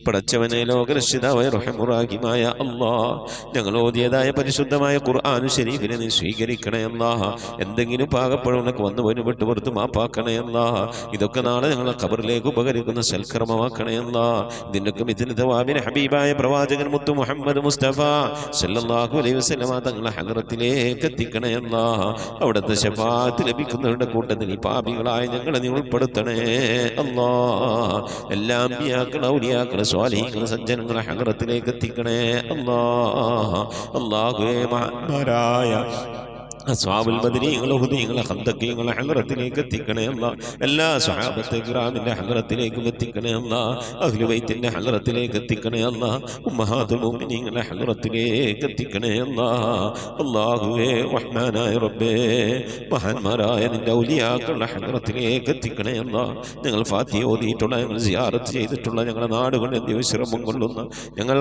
പടച്ചവനെ ലോകരക്ഷിതാവായ റഹീമായ അല്ലാഹ്, ഞങ്ങൾ ഓതിയതായ പരിശുദ്ധമായ ഖുർആൻ ശരീഫിനെ നീ സ്വീകരിക്കണേ അല്ലാഹ്. എന്തെങ്കിലും പാകപ്പഴമൊക്കെ വന്നു പോയി വിട്ടുപുറത്ത് മാപ്പാക്കണേ അല്ലാഹ്. ഇതൊക്കെ നാളെ ഞങ്ങളെ ഖബറിലേക്ക് ഉപകരിക്കുന്ന സൽക്കർമ്മമാക്കണേ അല്ലാഹ്. ഇതിനൊക്കെ മിഥിന തവാബിന് ഹബീബായ പ്രവാചകൻ മുത്തു മുഹമ്മദ് മുസ്തഫ സല്ലല്ലാഹു അലൈഹി വസല്ലമ തങ്ങളെ ഹദ്റത്തിലേക്ക് എത്തിക്കണേ അല്ലാഹ്. അവിടുത്തെ ശഫാഅത്ത് ലഭിക്കുന്നവരുടെ കൂട്ടത്തിൽ ഈ പാപികളായ ഞങ്ങളെ നീ ഉൾപ്പെടുത്തണേ അല്ലാഹ്. എല്ലാം ഔലിയാക്കളെ സ്വാലിഹീങ്ങളെ സജ്ജനങ്ങളെ ഹദ്റത്തിലേക്ക് എത്തിക്കണേ അല്ലാഹ്. അല്ലാഹുവേ, മഹാന്മാരായ അസ്ഹാബുൽ ബദരീങ്ങളെ ഹുദീങ്ങളെ ഖന്ദഖീങ്ങളെ ഹദ്റത്തിലേക്ക് എത്തിക്കണേ അല്ലാഹ്. എല്ലാ സ്വഹാബത്തെ കിറാമിന്റെ ഹദ്റത്തിലേക്കും എത്തിക്കണേ അല്ലാഹ്. അഹ്ലു ബൈത്തിന്റെ ഹദ്റത്തിലേക്ക് എത്തിക്കണേ അല്ലാഹ്. ഉമ്മഹാത്തുൽ മുഅ്മിനീങ്ങളെ ഹദ്റത്തിലേക്ക് എത്തിക്കണേ അല്ലാഹ്. അല്ലാഹുവേ, റഹ്മാനായ റബ്ബേ, മഹാന്മാരായ നിന്റെ ഔലിയാക്കളുടെ ഹദ്റത്തിലേക്ക് എത്തിക്കണേ അല്ലാഹ്. ഞങ്ങൾ ഫാത്തിഹ ഓതിയിട്ടുള്ള, ഞങ്ങൾ സിയാറത്ത് ചെയ്തിട്ടുള്ള, ഞങ്ങളുടെ നാടുകളിൽ വിശ്രമം കൊള്ളുന്ന, ഞങ്ങൾ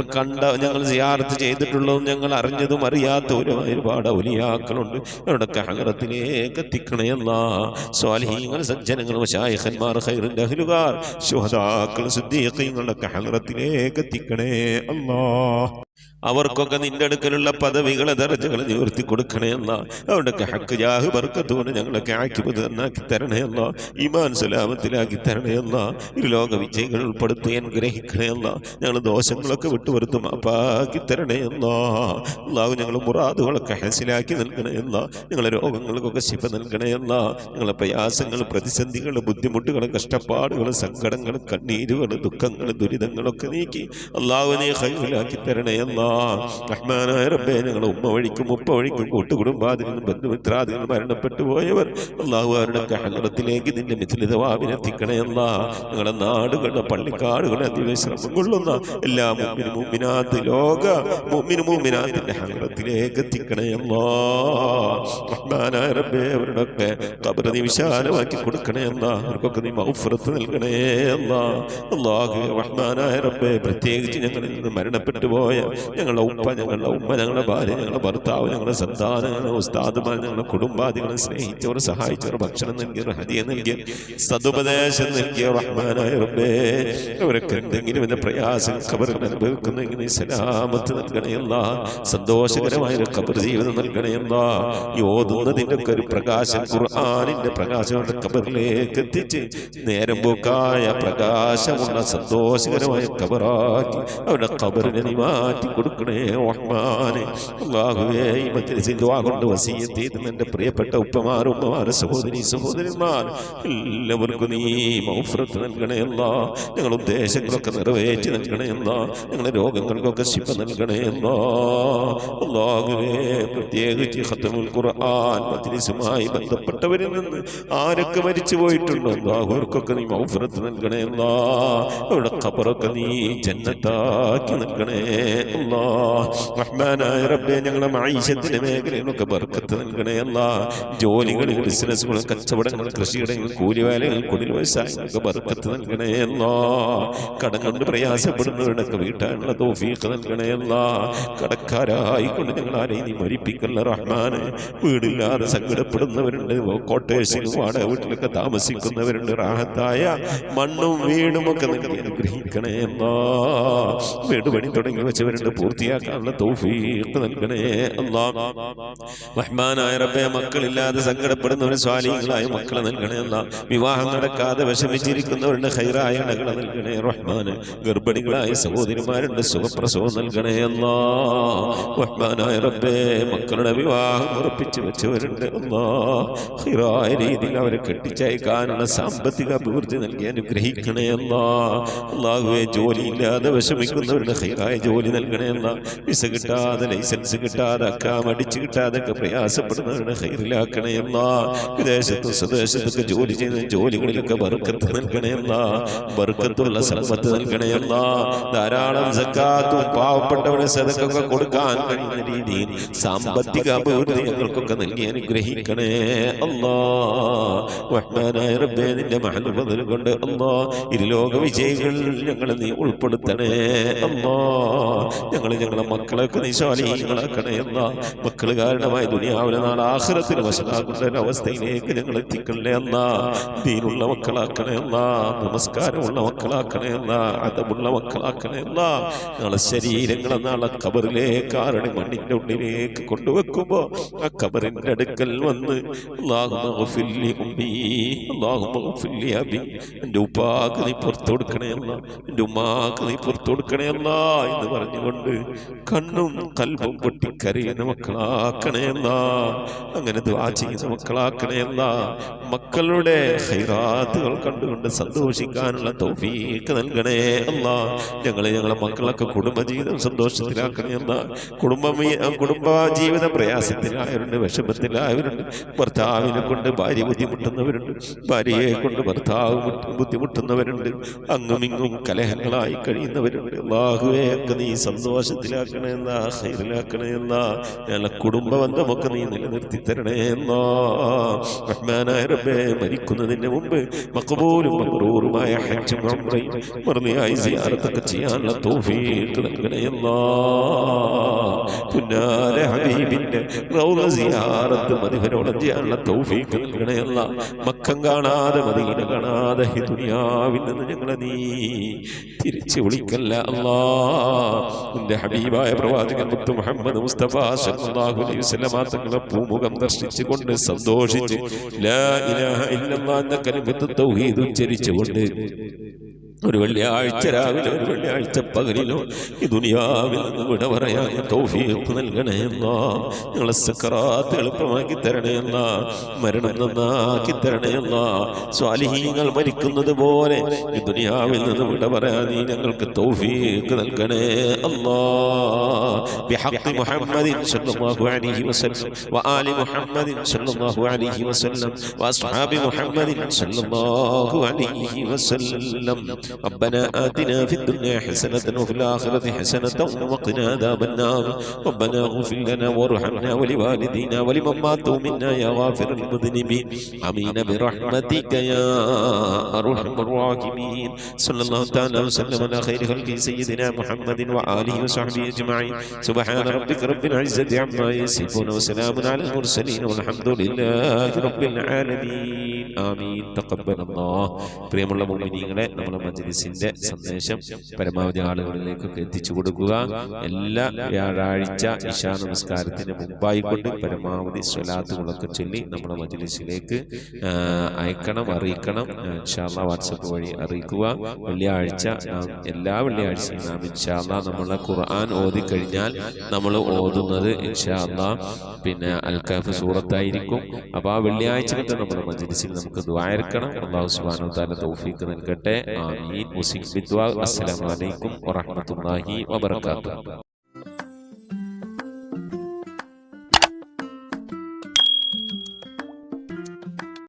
സിയാറത്ത് ചെയ്തിട്ടുള്ളതും ഞങ്ങൾ അറിഞ്ഞതും അറിയാത്ത ഒരുപാട് ഔലിയാക്കളുണ്ട്. അവരുടെയൊക്കെ ഹദ്റത്തിലേക്ക് എത്തിക്കണേ അല്ലാഹ്. സ്വാലിഹീങ്ങൾ സജ്ജനങ്ങൾ മശായിഖന്മാർ ഖൈറിന്റെ അഹ്ലുകാർ ശുഹദാക്കൾ സിദ്ദീഖീങ്ങളുടെ ഹദ്റത്തിലേക്ക് എത്തിക്കണേ അല്ലാഹ്. അവർക്കൊക്കെ നിന്റെ അടുക്കലുള്ള പദവികളെ ദർജകളെ നിവർത്തി കൊടുക്കണേ അല്ലാഹ്. അവരുടെയൊക്കെ ഹക്ക് ജാഹ് ബർക്കത്തുകൊണ്ട് ഞങ്ങളൊക്കെ ആക്കിപത് നന്നാക്കി തരണേ അല്ലാഹ്. ഈമാൻ സലാമത്തിലാക്കി തരണേ അല്ലാഹ്. ഇരുലോക വിജയികൾ ഉൾപ്പെടുത്തി അനുഗ്രഹിക്കണേ അല്ലാഹ്. ഞങ്ങൾ ദോഷങ്ങളൊക്കെ വിട്ടുവരുത്തും അപ്പാക്കി തരണേ അല്ലാഹ്. അല്ലാഹു ഞങ്ങൾ മുറാദുകളൊക്കെ ഹസിലാക്കി നൽകണേ അല്ലാഹ്. ഞങ്ങളെ രോഗങ്ങൾക്കൊക്കെ ശിഫ നൽകണേ അല്ലാഹ്. ഞങ്ങളെ പ്രയാസങ്ങൾ, പ്രതിസന്ധികൾ, ബുദ്ധിമുട്ടുകൾ, കഷ്ടപ്പാടുകൾ, സങ്കടങ്ങൾ, കണ്ണീരുകൾ, ദുഃഖങ്ങൾ, ദുരിതങ്ങളൊക്കെ നീക്കി അല്ലാഹു നീ ഖൈറിലാക്കി തരണേ അല്ലാഹ്. റഹ്മാനായ റബ്ബേ ഞങ്ങളെ ഉമ്മ വഴിക്കും ഉപ്പ വഴിക്കും കൂട്ടുകുടുംബാദികളും ബന്ധുമിത്രാദികളും മരണപ്പെട്ടു പോയവർ അല്ലാഹു അവരുടെ ഹദ്റത്തിലേക്ക് നിന്റെ മിഥ്ലിത വാവിനെത്തിക്കണേ അല്ലാ. ഞങ്ങളുടെ നാടുകളുടെ പള്ളിക്കാടുകളെ അതിവിശ്രമം കൊള്ളുന്ന എല്ലാ മുഅ്മിനും മുഅ്മിനാത്ത് ലോക മുഅ്മിനും മുഅ്മിനാത്തിന്റെ ഹദ്റത്തിലേക്ക് എത്തിക്കണേ അല്ലാ. റഹ്മാനായ റബ്ബേ അവരുടെയൊക്കെ ഖബർ നീ വിശാലമാക്കി കൊടുക്കണേ അല്ലാ. അവർക്കൊക്കെ നീ മഗ്ഫിറത്ത് നൽകണേ അല്ലാ. അല്ലാഹു റഹ്മാനായ റബ്ബേ പ്രത്യേകിച്ച് ഞങ്ങളിൽ നിന്ന് മരണപ്പെട്ടു പോയ ഞങ്ങളുടെ ഉപ്പ, ഞങ്ങളുടെ ഉമ്മ, ഞങ്ങളുടെ ഭാര്യ, ഞങ്ങളുടെ ഭർത്താവ്, ഞങ്ങളുടെ സന്താനം, ഞങ്ങളുടെ ഉസ്താദുമാർ, ഞങ്ങളുടെ കുടുംബാദികളെ സ്നേഹിച്ചവർ, സഹായിച്ചവർ, ഭക്ഷണം നൽകിയവർ, ഹദിയ നൽകിയ, സദുപദേശം നൽകിയ റഹ്മാനായ റബ്ബേ അവരൊക്കെ എന്തെങ്കിലും എന്ന പ്രയാസം ഖബറിൽ അനുഭവിക്കുന്നെങ്കിൽ നീ സലാമത്ത് നൽകണയല്ല. സന്തോഷകരമായ ഒരു ഖബർ ജീവിതം നൽകണയല്ല. ഈ ഓതുന്നതിൻ്റെ ഒക്കെ ഒരു പ്രകാശം ഖുർആനിന്റെ പ്രകാശം അവരുടെ ഖബറിലേക്ക് എത്തിച്ച് നേരം പോക്കായ പ്രകാശമുള്ള സന്തോഷകരമായ ഖബറാക്കി അവരുടെ ഖബറിനെ നീ മാറ്റി കൊടുക്കണേ റഹ്മാനെ. അല്ലാഹുവേ ഈ മജ്‌ലിസിൽ ദുആ കൊണ്ട് വസിയത്ത് ചെയ്ത എൻ്റെ പ്രിയപ്പെട്ട ഉപ്പമാർ, ഉമ്മമാർ, സഹോദരി സഹോദരന്മാർ എല്ലാവർക്കും നീ മഗ്ഫിറത്ത് നൽകണേ അല്ലാ. ഞങ്ങളുടെ ഉദ്ദേശങ്ങളൊക്കെ നിറവേറ്റി നൽകണേ അല്ലാ. ഞങ്ങളുടെ രോഗങ്ങൾക്കൊക്കെ ശിഫ നൽകണേ അല്ലാ. അല്ലാഹുവേ പ്രത്യേകിച്ച് ഖത്മുൽ ഖുർആൻ മജ്‌ലിസുമായി ബന്ധപ്പെട്ടവരിൽ നിന്ന് ആരൊക്കെ മരിച്ചു പോയിട്ടുണ്ടോ അവർക്കൊക്കെ നീ മഗ്ഫിറത്ത് നൽകണേ അല്ലാ. അവരുടെ ഖബറൊക്കെ നീ ജന്നത്താക്കി നൽകണേ അല്ലാ. റഹ്മാനായ റബ്ബേ ഞങ്ങളുടെ മഈശത്തിന്റെ മേഖലയിലൊക്കെ ബർക്കത്ത് നൽകണേ അല്ലാ. ജോലികളിൽ, ബിസിനസ്സുകൾ, കച്ചവടങ്ങൾ, കൃഷിയിടങ്ങൾ, കൂലിവേലകൾ, കുടിൽ വ്യവസായങ്ങൾക്ക് ബർക്കത്ത് നൽകണേ അല്ലാ. കടം കൊണ്ട് പ്രയാസപ്പെടുന്നവരുടെയൊക്കെ വീട്ടാനുള്ള തൗഫീഖ് നൽകണേ അല്ലാ. കടക്കാരായിക്കൊണ്ട് ഞങ്ങൾ ആരെയും നീ മരിപ്പിക്കല്ല റഹ്മാനെ. വീടില്ലാതെ സങ്കടപ്പെടുന്നവരുണ്ട്, കോട്ടേഴ്സിലും വാടക വീട്ടിലൊക്കെ താമസിക്കുന്നവരുണ്ട്. റാഹത്തായ മണ്ണും വീടും ഒക്കെ നൽകി അനുഗ്രഹിക്കണേ അല്ലാ. വീട് പണി തുടങ്ങി വെച്ചവരുണ്ട്, പൂർത്തിയാക്കാനുള്ള തൗഫീഖ് നൽകണേ അല്ലാ. റഹ്മാനായ റബ്ബേ മക്കളില്ലാതെ സങ്കടപ്പെടുന്നവർ സ്വാലിഹീങ്ങളായ മക്കളെ നൽകണേ അല്ലാ. വിവാഹം നടക്കാതെ വിഷമിച്ചിരിക്കുന്നവരുടെ ഖൈറായ ഇണകളെ നൽകണേ റഹ്മാന്. ഗർഭിണികളായ സഹോദരിമാരുണ്ട്, സുഖപ്രസവം നൽകണേ അല്ലാ. റഹ്മാനായ റബ്ബേ മക്കളുടെ വിവാഹം ഉറപ്പിച്ചു വെച്ചവരുണ്ട് അല്ലാ. ഖൈറായ രീതിയിൽ അവരെ കെട്ടിച്ചയക്കാനുള്ള സാമ്പത്തിക അഭിവൃദ്ധി നൽകി അനുഗ്രഹിക്കണേ അല്ലാ. അല്ലാഹുവേ ജോലിയില്ലാതെ വിഷമിക്കുന്നവരുടെ ഖൈറായ ജോലി നൽകണേ അല്ലാ. വിസ കിട്ടാതെ, ലൈസൻസ് കിട്ടാതെ, അക്കാം അടിച്ചു കിട്ടാതെ ഒക്കെ പ്രയാസപ്പെടുന്നവരുടെ ഖൈറിലാക്കണേ അല്ലാ. വിദേശത്തും സ്വദേശത്തൊക്കെ ജോലി ചെയ്യുന്ന ജോലികളിലൊക്കെ ബർക്കത്ത് നൽകണേ അല്ലാ. ബർക്കത്തുള്ള സമ്പത്ത് നൽകണേ അല്ലാ. ധാരാളം സക്കാത്തും പാവപ്പെട്ടവരെ സദഖയൊക്കെ കൊടുക്കാൻ കഴിയുന്ന രീതിയിൽ സാമ്പത്തിക അഭിവൃദ്ധി ഞങ്ങൾക്കൊക്കെ നൽകി അനുഗ്രഹിക്കണേ അല്ലാ. റഹ്മാനായ റബ്ബേ നിന്റെ മഹൽ ഫദ്ൽ കൊണ്ട് അല്ലാ ഇരുലോക വിജയികൾ ഞങ്ങളെ നീ ഉൾപ്പെടുത്തണേ അല്ലാ. ഞങ്ങളെ മക്കളൊക്കെ നീ സ്വാലിഹീങ്ങളാക്കണേ അല്ലാ. മക്കൾ കാരണമായ ദുനിയാവിലെ നാളെ ആഖിറത്തിൽ വശലാക്കുന്ന ഒരു അവസ്ഥയിലേക്ക് ഞങ്ങൾ എത്തിക്കണേ അല്ലാ. ദീനുള്ള മക്കളാക്കണേ അല്ലാ. നമസ്കാരമുള്ള മക്കളാക്കണേ അല്ലാ. അദബുള്ള മക്കളാക്കണേ അല്ലാ. ഞങ്ങളെ ശരീരങ്ങളെ നാളെ ഖബറിലേക്ക് ആരുടെ മണ്ണിന്റെ ഉള്ളിലേക്ക് കൊണ്ടുവെക്കുമ്പോ ആ ഖബറിന്റെ അടുക്കൽ വന്ന് അല്ലാഹുമ്മ ഗഫിർ ലി ഉമ്മീ, അല്ലാഹുമ്മ ഗഫിർ ലി അബീ, എൻ്റെ ഉപ്പാക്ക് നീ പുറത്തു കൊടുക്കണേ അല്ലാ, എൻ്റെ ഉമ്മാക്ക് നീ പുറത്തു കൊടുക്കണേ അല്ലാ എന്ന് പറഞ്ഞുകൊണ്ട് കണ്ണും കൽബും പൊട്ടിക്കരയുന്ന മക്കളാക്കണേ അല്ലാ. അങ്ങനെ ദുആ ചെയ്യുന്ന മക്കളാക്കണേ അല്ലാ. മക്കളുടെ ഖൈറാത്തുകൾ കണ്ടുകൊണ്ട് സന്തോഷിക്കാനുള്ള തൗഫീഖ് നൽകണേ അല്ലാ. ഞങ്ങളെ മക്കളൊക്കെ കുടുംബജീവിതം സന്തോഷത്തിലാക്കണേ അല്ലാ. കുടുംബ ജീവിതം പ്രയാസത്തിലായവരുണ്ട്, വിഷമത്തിലായവരുണ്ട്. ഭർത്താവിനെ കൊണ്ട് ഭാര്യ ബുദ്ധിമുട്ടുന്നവരുണ്ട്, ഭാര്യയെ കൊണ്ട് ഭർത്താവ് ബുദ്ധിമുട്ടുന്നവരുണ്ട്. അങ്ങുമിങ്ങും കലഹങ്ങളായി കഴിയുന്നവരുണ്ട്. അല്ലാഹുവേ ഒക്കെ നീ സന്തോഷത്തിലാക്കണേ എന്നാ, ഖൈറിലാക്കണേ എന്നാ. ഞങ്ങളെ കുടുംബ ബന്ധമൊക്കെ നീ നിലനിർത്തി തരണേ എന്നാ. റഹ്മാനായ റബ്ബേ മരിക്കുന്നതിന് മുമ്പ് മഖബൂലും മബ്റൂറുമായ ഹജ്ജും ഉംറയും മർദിയായി സിയാറത്തൊക്കെ ചെയ്യാനുള്ള തൗഫീഖ് നൽകണേ എന്നാ. പുന്നാര ഹബീബിന്റെ റൗള സിയാറത്ത് മദീനയോളം ചെയ്യാനുള്ള തൗഫീഖ് നൽകണേ അല്ലാ. മക്കം കാണാതെ, മദീന കാണാതെ ഈ ദുനിയാവിൽ നിന്ന് ഞങ്ങളെ നീ തിരിച്ചു വിളിക്കല്ല അല്ലാ. നിന്റെ ഹബീബായ പ്രവാചകൻ മുത്ത് മുഹമ്മദ് മുസ്തഫ സല്ലല്ലാഹു അലൈഹി വസല്ലമ തങ്ങളെ പൂമുഖം ദർശിച്ചുകൊണ്ട് സന്തോഷിച്ച് ലാ ഇലാഹ ഇല്ലല്ലാഹ് എന്ന കലിമത്ത് തൗഹീദ് ഉച്ചരിച്ചുകൊണ്ട് ഒരു വെള്ളിയാഴ്ച രാവിലെ ഒരു വെള്ളിയാഴ്ച പകലിലോ ഈ ദുനിയാവിൽ നിന്ന് വിട പറയാൻ തൗഫീഖ് നൽകണേ അല്ലാഹ്. ഞങ്ങളെ സക്കറാത്ത് എളുപ്പമാക്കി തരണേ അല്ലാഹ്. മരണം നന്നാക്കി തരണേ അല്ലാഹ്. സ്വാലിഹീങ്ങൾ മരിക്കുന്നത് പോലെ ഈ ദുനിയാവിൽ നിന്ന് വിട പറയാൻ നീ ഞങ്ങൾക്ക് തൗഫീഖ് നൽകണേ അല്ലാഹ്. ബിഹഖ് മുഹമ്മദിൻ സല്ലല്ലാഹു അലൈഹി വസല്ലം വആലി മുഹമ്മദിൻ സല്ലല്ലാഹു അലൈഹി വസല്ലം വഅസ്ഹാബി മുഹമ്മദിൻ സല്ലല്ലാഹു അലൈഹി വസല്ലം. ربنا آتنا في الدنيا حسنة وفي الآخرة حسنة وقنا عذاب النار. ربنا اغفر لنا وارحمنا ولوالدينا ولمن ماتوا منا يا غافر المذنبين آمين برحمتك يا أرحم الراحمين. صلى الله تعالى وسلم على خير خلقه سيدنا محمد وآله وصحبه أجمعين. سبحان ربك رب العزة عما يصفون وسلام على المرسلين والحمد لله رب العالمين. آمين. تقبل الله. പ്രിയമുള്ള മുഅ്മിനീങ്ങളെ, നമ്മുടെ മജ്‌ലിസിന്റെ സന്ദേശം പരമാവധി ആളുകളിലേക്കൊക്കെ എത്തിച്ചു കൊടുക്കുക. എല്ലാ വ്യാഴാഴ്ച ഇശാ നമസ്കാരത്തിന് മുമ്പായിക്കൊണ്ട് പരമാവധി സ്വലാത്തുകളൊക്കെ ചൊല്ലി നമ്മുടെ മജ്‌ലിസിലേക്ക് അയക്കണം, അറിയിക്കണം. ഇൻഷാ അല്ലാഹ് വാട്സപ്പ് വഴി അറിയിക്കുക. വെള്ളിയാഴ്ച എല്ലാ വെള്ളിയാഴ്ചയും നാം ഇൻഷാ അല്ലാഹ് നമ്മളെ ഖുർആൻ ഓതി കഴിഞ്ഞാൽ നമ്മൾ ഓതുന്നത് ഇൻഷാ അല്ലാഹ് പിന്നെ അൽ കഹ്ഫ് സൂറത്തായിരിക്കും. അപ്പോൾ ആ വെള്ളിയാഴ്ചത്തെ നമ്മുടെ മജ്‌ലിസിൽ നമുക്ക് ദുആ ഇറക്കണം. അല്ലാഹു സുബ്ഹാനഹു വ തആല തൗഫീഖ് നൽകട്ടെ. ആമീൻ. അസ്സലാമു അലൈക്കും വറഹ്മത്തുള്ളാഹി വബറകാതുഹു.